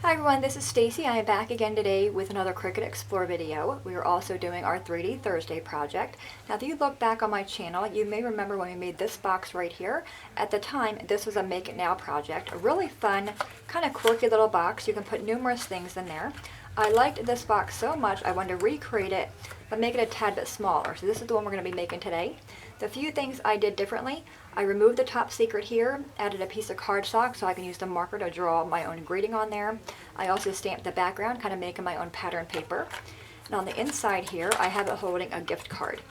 Hi everyone, this is Stacy. I am back again today with another Cricut Explore video. We are also doing our 3D Thursday project. Now if you look back on my channel, you may remember when we made this box right here. At the time, this was a Make It Now project. A really fun, kind of quirky little box. You can put numerous things in there. I liked this box so much, I wanted to recreate it, but make it a tad bit smaller. So this is the one we're going to be making today. The few things I did differently, I removed the top secret here, added a piece of cardstock so I can use the marker to draw my own greeting on there. I also stamped the background, kind of making my own pattern paper. And on the inside here, I have it holding a gift card.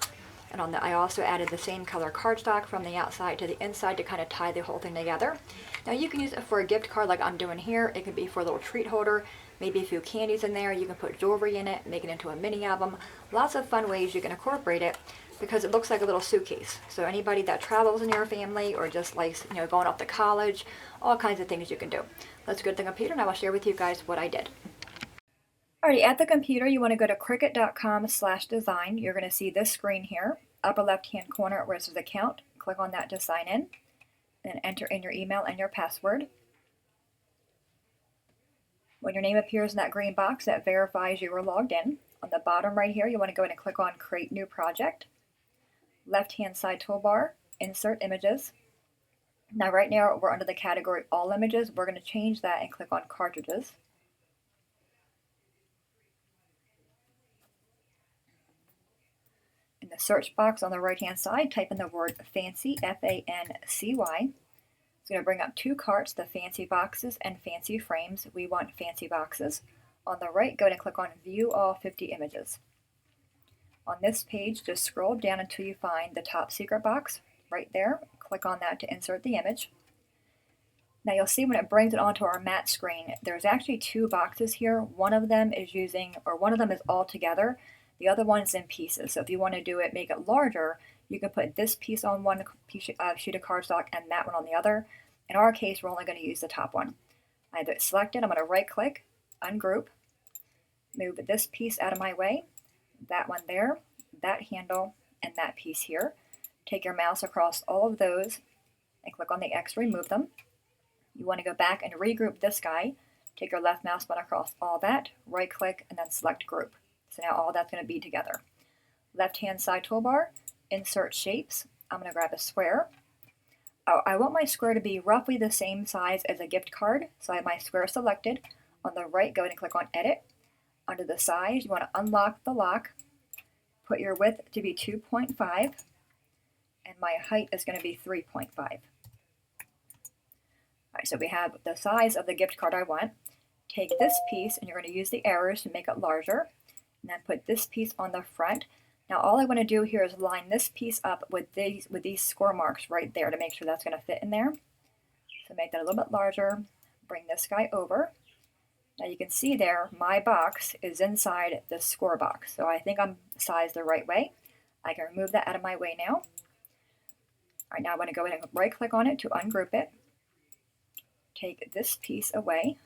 And I also added the same color cardstock from the outside to the inside to kind of tie the whole thing together. Now you can use it for a gift card like I'm doing here. It could be for a little treat holder, maybe a few candies in there. You can put jewelry in it, make it into a mini album. Lots of fun ways you can incorporate it because it looks like a little suitcase. So anybody that travels in your family or just likes, going off to college, all kinds of things you can do. Let's go to the computer and I will share with you guys what I did. Alrighty, at the computer, you want to go to cricut.com/design. You're going to see this screen here, upper left-hand corner where it says account. Click on that to sign in, and enter in your email and your password. When your name appears in that green box, that verifies you were logged in. On the bottom right here, you want to go ahead and click on Create New Project. Left-hand side toolbar, Insert Images. Now right now, we're under the category All Images. We're going to change that and click on Cartridges. In the search box on the right-hand side, type in the word Fancy, F-A-N-C-Y. It's going to bring up two carts, the fancy boxes and fancy frames. We want fancy boxes. On the right, go ahead and click on View All 50 Images. On this page, just scroll down until you find the top secret box right there. Click on that to insert the image. Now you'll see when it brings it onto our matte screen, there's actually two boxes here. One of them is all together. The other one is in pieces. So if you want to do it, make it larger, you can put this piece on one sheet of cardstock and that one on the other. In our case, we're only going to use the top one. I have it selected. I'm going to right click, ungroup, move this piece out of my way, that one there, that handle, and that piece here. Take your mouse across all of those and click on the X to remove them. You want to go back and regroup this guy. Take your left mouse button across all that, right click, and then select group. So now all that's going to be together. Left-hand side toolbar, insert shapes. I'm going to grab a square. Oh, I want my square to be roughly the same size as a gift card, so I have my square selected. On the right, go ahead and click on Edit. Under the size, you want to unlock the lock. Put your width to be 2.5, and my height is going to be 3.5. All right, so we have the size of the gift card I want. Take this piece, and you're going to use the arrows to make it larger, and then put this piece on the front. Now all I want to do here is line this piece up with these score marks right there to make sure that's going to fit in there. So make that a little bit larger. Bring this guy over. Now you can see there, my box is inside the score box. So I think I'm sized the right way. I can remove that out of my way now. All right, now I want to go ahead and right click on it to ungroup it. Take this piece away.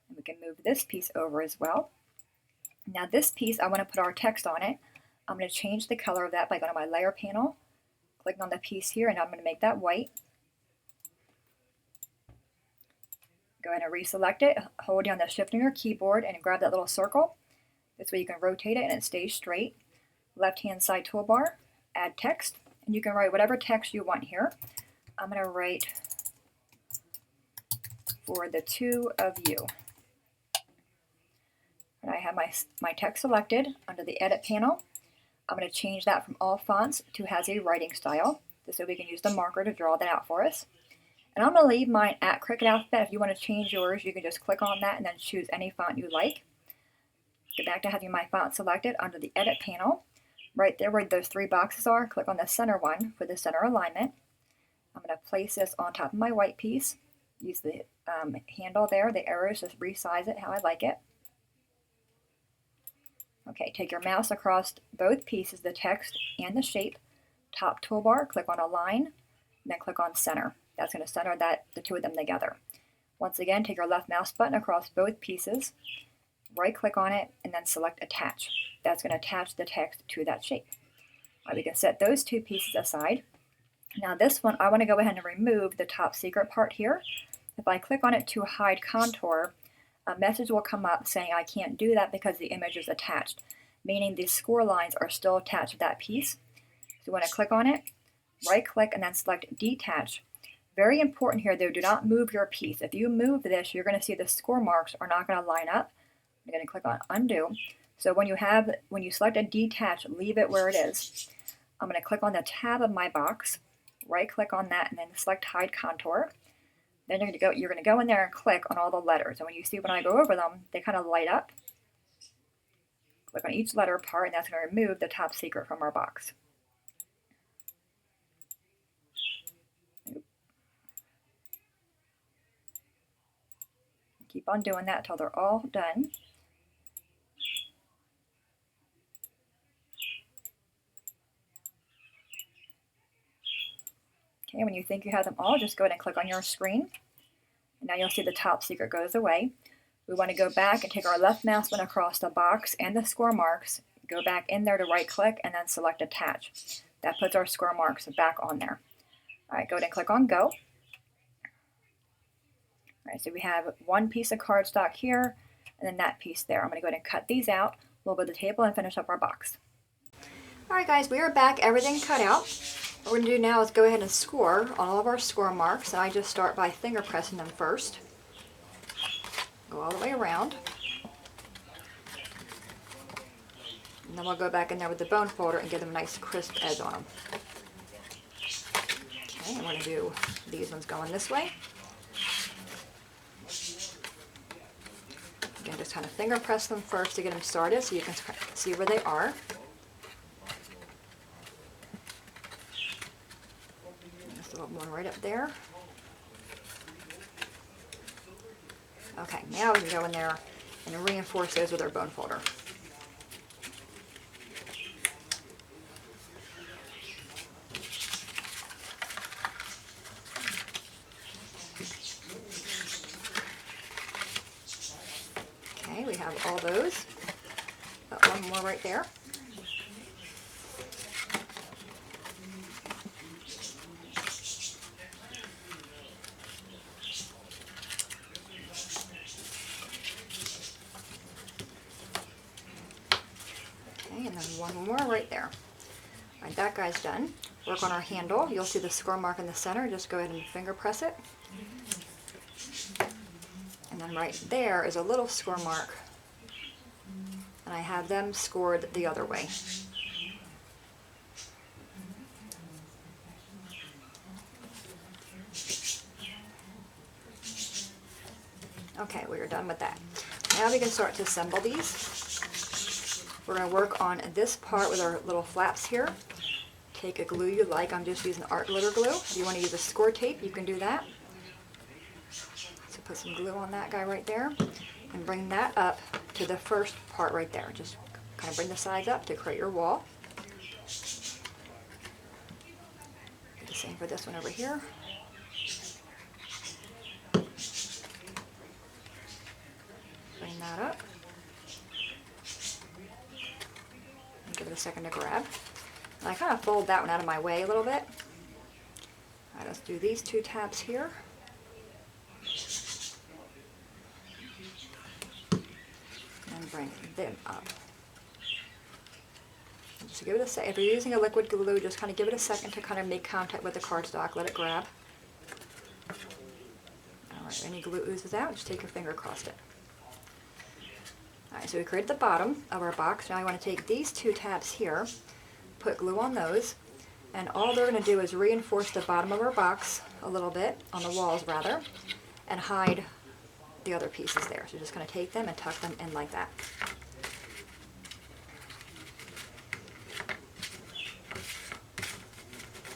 And we can move this piece over as well. Now this piece, I want to put our text on it. I'm going to change the color of that by going to my layer panel, clicking on the piece here, and I'm going to make that white. Go ahead and reselect it, hold down the shift on your keyboard and grab that little circle. This way you can rotate it and it stays straight. Left-hand side toolbar, add text, and you can write whatever text you want here. I'm going to write, for the two of you. And I have my text selected under the Edit panel. I'm going to change that from all fonts to has a writing style, so we can use the marker to draw that out for us. And I'm going to leave mine at Cricut Alphabet. If you want to change yours, you can just click on that and then choose any font you like. Get back to having my font selected under the Edit panel. Right there where those three boxes are, click on the center one for the center alignment. I'm going to place this on top of my white piece. Use the handle there, the arrows, just resize it how I like it. Okay, take your mouse across both pieces, the text and the shape. Top toolbar, click on Align, and then click on Center. That's going to center the two of them together. Once again, take your left mouse button across both pieces, right click on it, and then select Attach. That's going to attach the text to that shape. All right, we can set those two pieces aside. Now this one, I want to go ahead and remove the top secret part here. If I click on it to hide contour, a message will come up saying I can't do that because the image is attached, meaning the score lines are still attached to that piece. So you want to click on it, right click, and then select detach. Very important here though, do not move your piece. If you move this, you're going to see the score marks are not going to line up. I'm going to click on undo. So when you select a detach, leave it where it is. I'm going to click on the tab of my box, right click on that, and then select hide contour. Then you're going to go in there and click on all the letters. And when you see when I go over them, they kind of light up. Click on each letter part, and that's going to remove the top secret from our box. Keep on doing that until they're all done. Okay, when you think you have them all, just go ahead and click on your screen. And now you'll see the top secret goes away. We want to go back and take our left mouse button across the box and the score marks, go back in there to right click, and then select attach. That puts our score marks back on there. All right, go ahead and click on go. All right, so we have one piece of cardstock here, and then that piece there. I'm going to go ahead and cut these out. We'll go to the table and finish up our box. All right, guys, we are back. Everything cut out. What we're going to do now is go ahead and score on all of our score marks, and I just start by finger pressing them first. Go all the way around. And then we'll go back in there with the bone folder and give them a nice crisp edge on them. Okay, I'm going to do these ones going this way. Again, just kind of finger press them first to get them started so you can see where they are. One right up there. Okay, now we can go in there and reinforce those with our bone folder. Okay, we have all those. Got one more right there. And then one more right there. All right, that guy's done. Work on our handle. You'll see the score mark in the center. Just go ahead and finger press it. And then right there is a little score mark. And I have them scored the other way. Okay, we are done with that. Now we can start to assemble these. We're going to work on this part with our little flaps here. Take a glue you like. I'm just using art glitter glue. If you want to use a score tape, you can do that. So put some glue on that guy right there. And bring that up to the first part right there. Just kind of bring the sides up to create your wall. Do the same for this one over here. Bring that up. Give it a second to grab. And I kind of fold that one out of my way a little bit. All right, let's do these two tabs here. And bring them up. And just give it a second. If you're using a liquid glue, just kind of give it a second to kind of make contact with the cardstock. Let it grab. All right, any glue oozes out, just take your finger across it. Alright, so we created the bottom of our box. Now I want to take these two tabs here, put glue on those, and all they're going to do is reinforce the bottom of our box a little bit, on the walls rather, and hide the other pieces there. So you're just going to take them and tuck them in like that.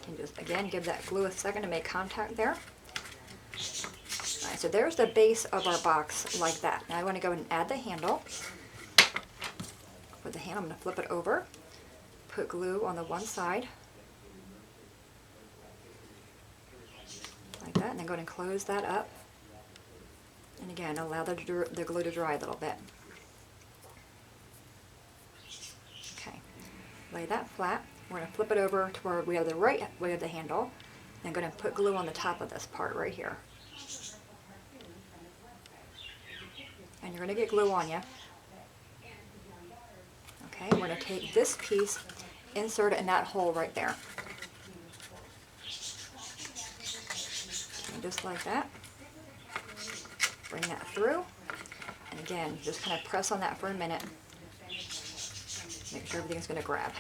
You can just, again, give that glue a second to make contact there. Alright, so there's the base of our box like that. Now I want to go and add the handle. With the hand, I'm going to flip it over, put glue on the one side, like that, and then go ahead and close that up. And again, allow the glue to dry a little bit. Okay, lay that flat. We're going to flip it over to where we have the right way of the handle, and go ahead and put glue on the top of this part right here. and you're going to get glue on you. Okay, we're going to take this piece, insert it in that hole right there. And just like that. Bring that through. And again, just kind of press on that for a minute. Make sure everything's going to grab.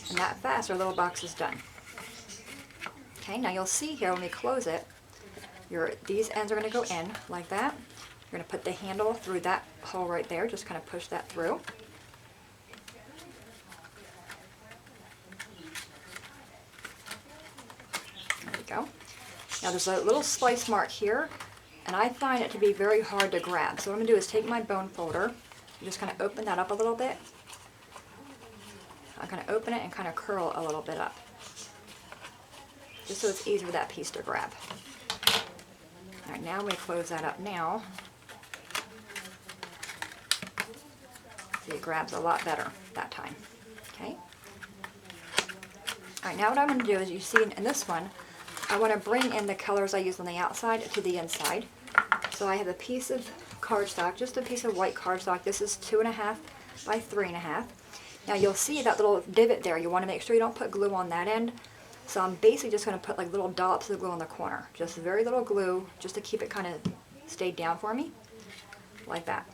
And that fast, our little box is done. Okay, now you'll see here when we close it, these ends are going to go in like that. You're going to put the handle through that hole right there. Just kind of push that through. There we go. Now there's a little slice mark here, and I find it to be very hard to grab. So what I'm going to do is take my bone folder, and just kind of open that up a little bit. I'm going to open it and kind of curl a little bit up, just so it's easy for that piece to grab. All right, now we close that up now. See, it grabs a lot better that time. Okay. All right, now what I'm going to do is, you see in this one, I want to bring in the colors I used on the outside to the inside. So I have a piece of cardstock, just a piece of white cardstock. This is 2.5 by 3.5. Now you'll see that little divot there. You want to make sure you don't put glue on that end. So I'm basically just going to put like little dollops of glue on the corner. Just very little glue, just to keep it kind of stayed down for me. Like that.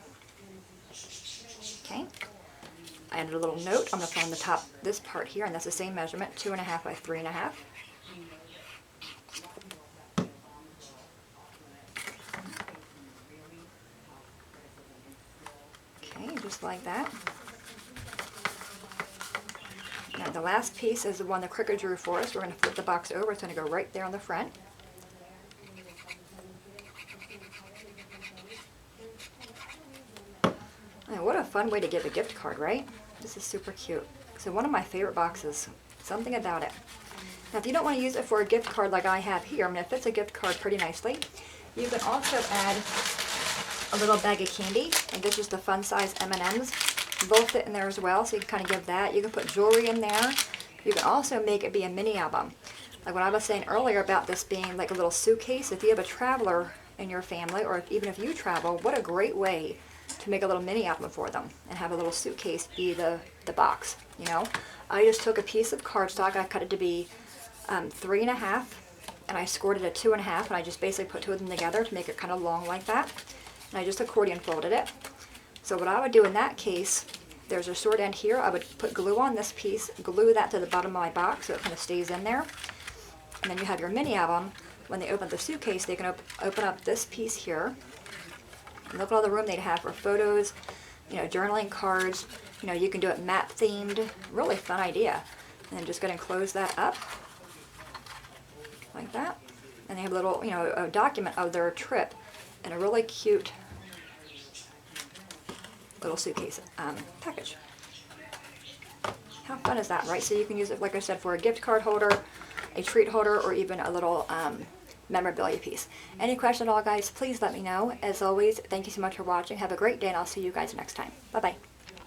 Okay. I added a little note. I'm going to put on the top this part here, and that's the same measurement, 2.5 by 3.5. Okay, just like that. Now the last piece is the one the Cricut drew for us. We're going to flip the box over. It's going to go right there on the front. And what a fun way to give a gift card, right? This is super cute. So one of my favorite boxes. Something about it. Now if you don't want to use it for a gift card like I have here, I mean, it fits a gift card pretty nicely. You can also add a little bag of candy. Like this is the fun size M&Ms. Both fit in there as well, so you can kind of give that. You can put jewelry in there. You can also make it be a mini album. Like what I was saying earlier about this being like a little suitcase. If you have a traveler in your family, or even if you travel, what a great way to make a little mini album for them and have a little suitcase be the box, you know. I just took a piece of cardstock. I cut it to be 3.5, and I scored it at 2.5, and I just basically put two of them together to make it kind of long like that. And I just accordion folded it. So what I would do in that case, there's a short end here. I would put glue on this piece, glue that to the bottom of my box so it kind of stays in there. And then you have your mini album. When they open the suitcase, they can open up this piece here. And look at all the room they'd have for photos, you know, journaling cards. You know, you can do it map themed. Really fun idea. And then just go ahead and close that up like that. And they have a little, you know, a document of their trip and a really cute little suitcase package. How fun is that, right? So you can use it, like I said, for a gift card holder, a treat holder, or even a little memorabilia piece. Any questions at all, guys, please let me know. As always, thank you so much for watching. Have a great day, and I'll see you guys next time. Bye-bye.